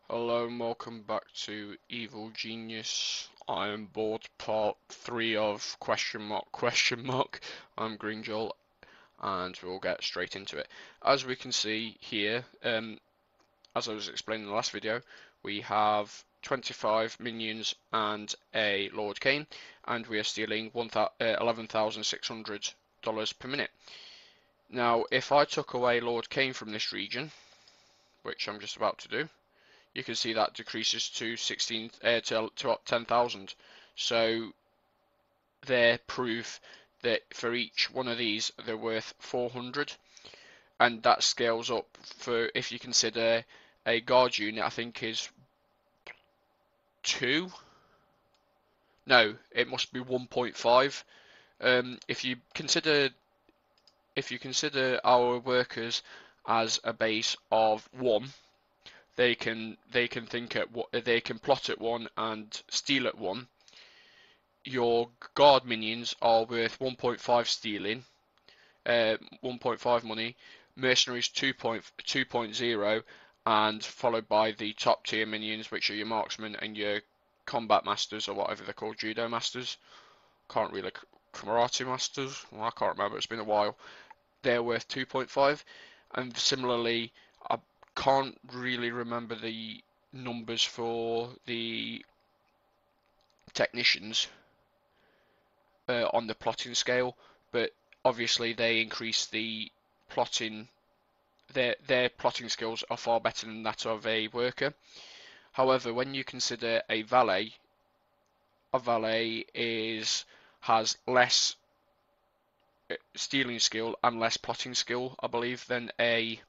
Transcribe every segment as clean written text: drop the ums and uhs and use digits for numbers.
Hello and welcome back to Evil Genius. I am bored part 3 of question mark. I'm Green Joel and we'll get straight into it. As we can see here, as I was explaining in the last video, we have 25 minions and a Lord Cain, and we are stealing $11,600 per minute. Now, if I took away Lord Cain from this region, which I'm just about to do, you can see that decreases to 10,000. So they're proof that for each one of these they're worth 400, and that scales up for, if you consider a guard unit, I think is 2. No, it must be 1.5. If you consider our workers as a base of 1, they can plot at 1 and steal at 1. Your guard minions are worth 1.5 stealing, 1.5 money, mercenaries 2.0, and followed by the top tier minions, which are your marksmen and your combat masters, or whatever they're called, judo masters. Can't really, karate masters. Well, I can't remember. It's been a while. They're worth 2.5, and similarly, I can't really remember the numbers for the technicians on the plotting scale, but obviously they increase the plotting. Their plotting skills are far better than that of a worker. However, when you consider a valet has less stealing skill and less plotting skill, I believe, than a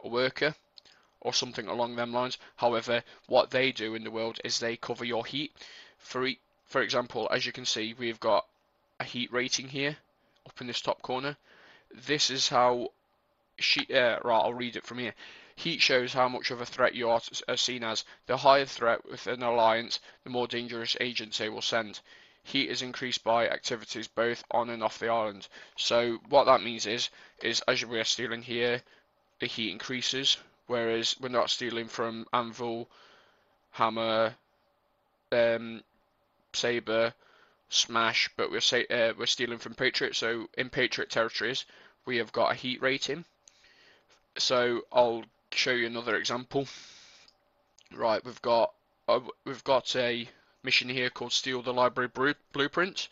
worker or something along them lines. However, what they do in the world is they cover your heat. For example, as you can see, we've got a heat rating here up in this top corner. This is how right, I'll read it from here. Heat shows how much of a threat you are seen as. The higher threat with an alliance, the more dangerous agents they will send. Heat is increased by activities both on and off the island. So what that means is as we are stealing here, the heat increases, whereas we're not stealing from Anvil, Hammer, Saber, Smash, but we're stealing from Patriot. So in Patriot territories, we have got a heat rating. So I'll show you another example. Right, we've got a mission here called Steal the Library Blueprints.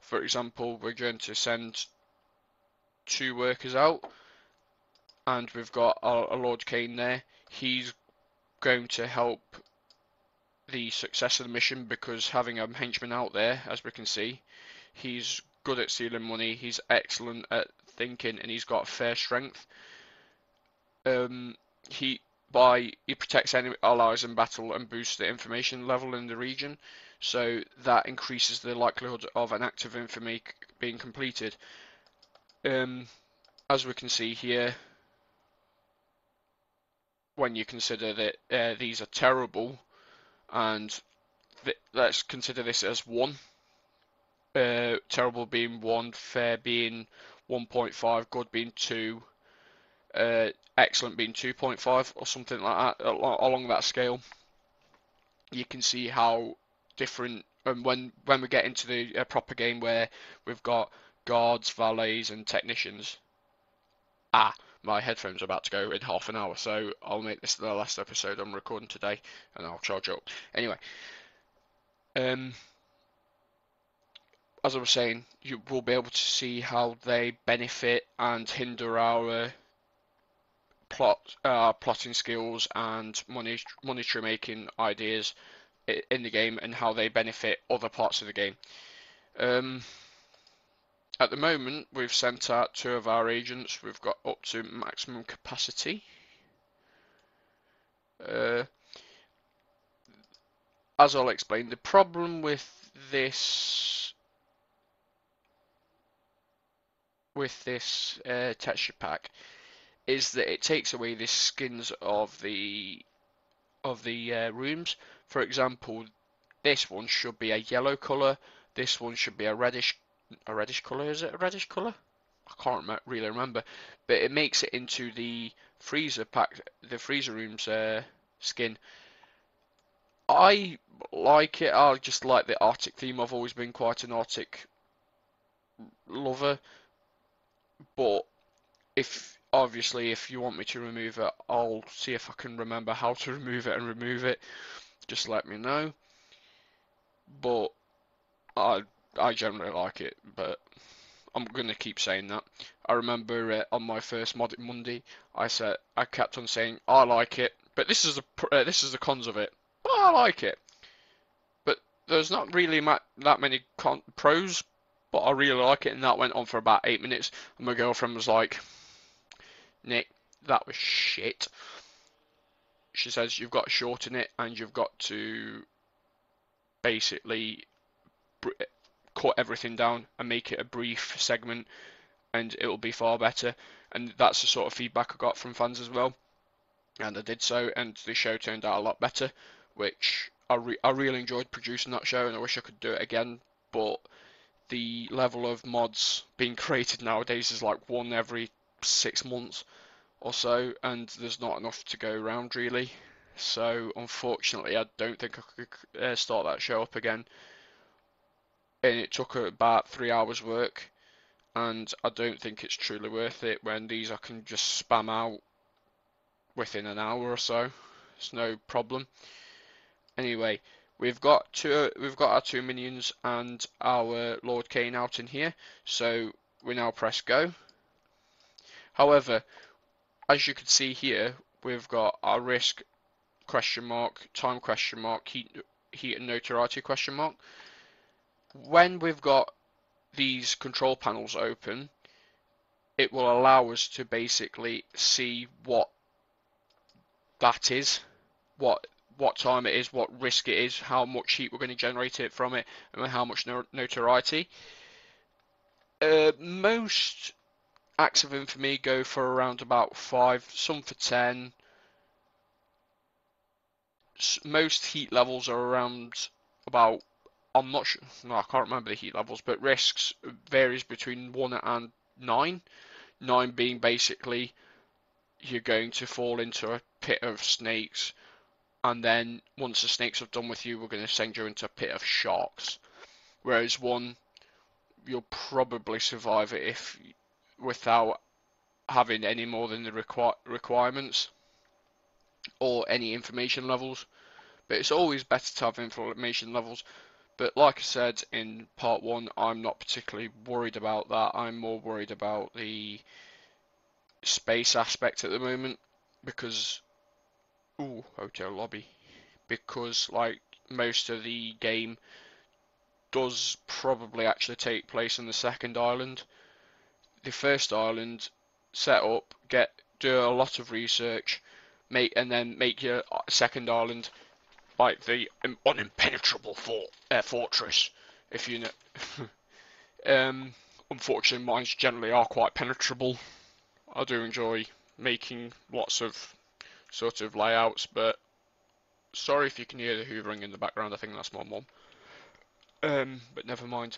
For example, we're going to send 2 workers out, and we've got a Lord Cain there. He's going to help the success of the mission because having a henchman out there, as we can see, he's good at stealing money, he's excellent at thinking, and he's got fair strength. He protects enemy allies in battle and boosts the information level in the region, so that increases the likelihood of an active infamy being completed. As we can see here, when you consider that these are terrible, and let's consider this as 1. Terrible being 1, fair being 1.5, good being 2, excellent being 2.5, or something like that, along that scale. You can see how different, and when we get into the proper game where we've got guards, valets, and technicians. My headphones are about to go in half an hour, so I'll make this the last episode I'm recording today, and I'll charge up. Anyway, as I was saying, you will be able to see how they benefit and hinder our plotting skills and monetary making ideas in the game, and how they benefit other parts of the game. At the moment, we've sent out 2 of our agents. We've got up to maximum capacity. As I'll explain, the problem with this texture pack is that it takes away the skins of the rooms. For example, this one should be a yellow color. This one should be a reddish color. Is it a reddish color? I can't really remember. But it makes it into the freezer pack, the freezer room's skin. I like it. I just like the Arctic theme. I've always been quite an Arctic lover, but if you want me to remove it, I'll see if I can remember how to remove it and remove it. Just let me know. But I I generally like it, but I'm gonna keep saying that. I remember on my first Modded Monday, I kept on saying I like it, but this is the cons of it. But I like it, but there's not really that many pros. But I really like it, and that went on for about 8 minutes. And my girlfriend was like, "Nick, that was shit." She says you've got to shorten it, and you've got to basically cut everything down and make it a brief segment, and it'll be far better. And that's the sort of feedback I got from fans as well. And I did so, and the show turned out a lot better, which I really enjoyed producing that show, and I wish I could do it again. But the level of mods being created nowadays is like one every 6 months or so, and there's not enough to go around really. So unfortunately, I don't think I could start that show up again. And it took about 3 hours work, and I don't think it's truly worth it when these I can just spam out within an hour or so. It's no problem. Anyway, we've got our two minions and our Lord Kane out in here, so we now press go. However, as you can see here, we've got our risk question mark, time question mark, heat and notoriety question mark. When we've got these control panels open, it will allow us to basically see what that is, what time it is, what risk it is, how much heat we're going to generate it from it, and how much notoriety. Most acts of infamy go for around about 5, some for 10. Most heat levels are around about, I'm not sure, no, I can't remember the heat levels, but risks varies between 1 and 9. 9 being basically you're going to fall into a pit of snakes, and then once the snakes have done with you, we're going to send you into a pit of sharks. Whereas 1, you'll probably survive it if without having any more than the requirements or any information levels. But it's always better to have information levels. But like I said in part 1, I'm not particularly worried about that. I'm more worried about the space aspect at the moment, because hotel lobby, because like most of the game does probably actually take place on the second island. The first island, set up, do a lot of research, and then make your second island like the unimpenetrable fortress. If you know, unfortunately, mines generally are quite penetrable. I do enjoy making lots of sort of layouts, but sorry if you can hear the hoovering in the background. I think that's my mum. But never mind.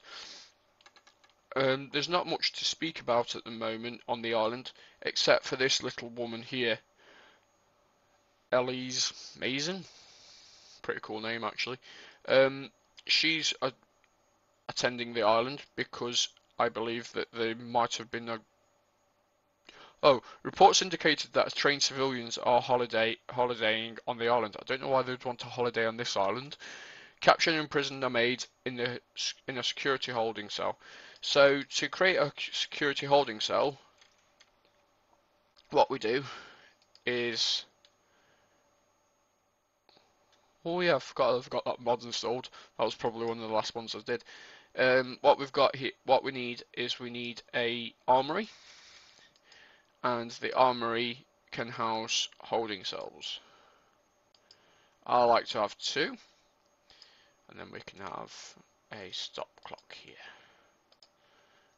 There's not much to speak about at the moment on the island, except for this little woman here, Elise Mason. Pretty cool name, actually. She's attending the island because I believe that there might have been a... Oh, reports indicated that trained civilians are holidaying on the island. I don't know why they'd want to holiday on this island. Capture and imprison are made in a security holding cell. So to create a security holding cell, what we do is... Oh yeah, I've got that mod installed. That was probably one of the last ones I did. What we've got here, what we need is we need a armory, and the armory can house holding cells. I like to have 2, and then we can have a stop clock here,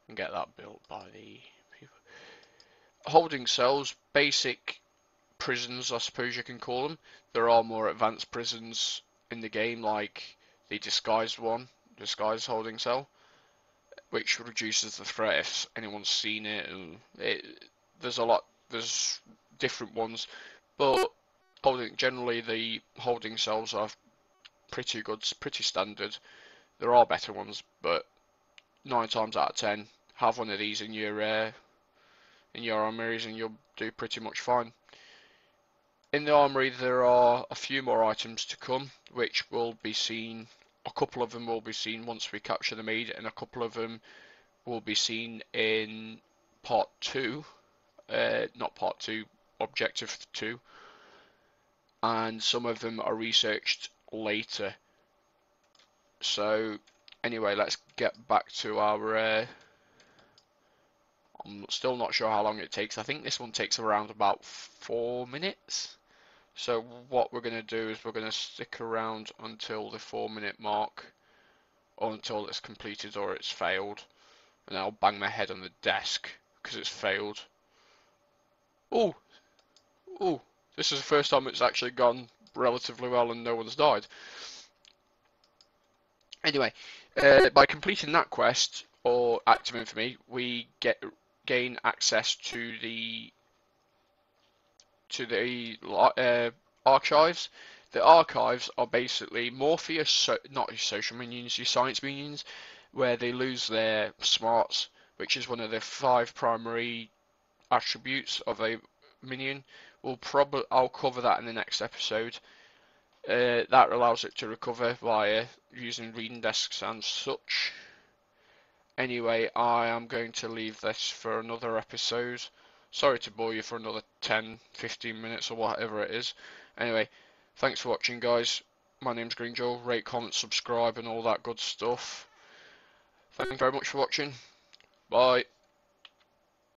and get that built by the people. Holding cells, basic prisons, I suppose you can call them. There are more advanced prisons in the game, like the disguised disguised holding cell, which reduces the threat if anyone's seen it, and there's different ones, but generally the holding cells are pretty good, pretty standard. There are better ones, but 9 times out of 10, have one of these in your armories and you'll do pretty much fine. In the armory there are a few more items to come, which will be seen. A couple of them will be seen once we capture the maid, and a couple of them will be seen in part 2, not part 2, objective 2, and some of them are researched later. So anyway, let's get back to our I'm still not sure how long it takes. I think this one takes around about 4 minutes. So what we're going to do is we're going to stick around until the 4-minute mark, or until it's completed or it's failed, and I'll bang my head on the desk because it's failed. Oh, oh, this is the first time it's actually gone relatively well and no one's died. Anyway, by completing that quest or active infamy, we gain access to the archives. The archives are basically more for your not your social minions, your science minions, where they lose their smarts, which is one of the 5 primary attributes of a minion. I'll cover that in the next episode. That allows it to recover via using reading desks and such. Anyway, I am going to leave this for another episode. Sorry to bore you for another 10-15 minutes or whatever it is. Anyway, thanks for watching, guys. My name's Green Joel. Rate, comment, subscribe and all that good stuff. Thank you very much for watching. Bye.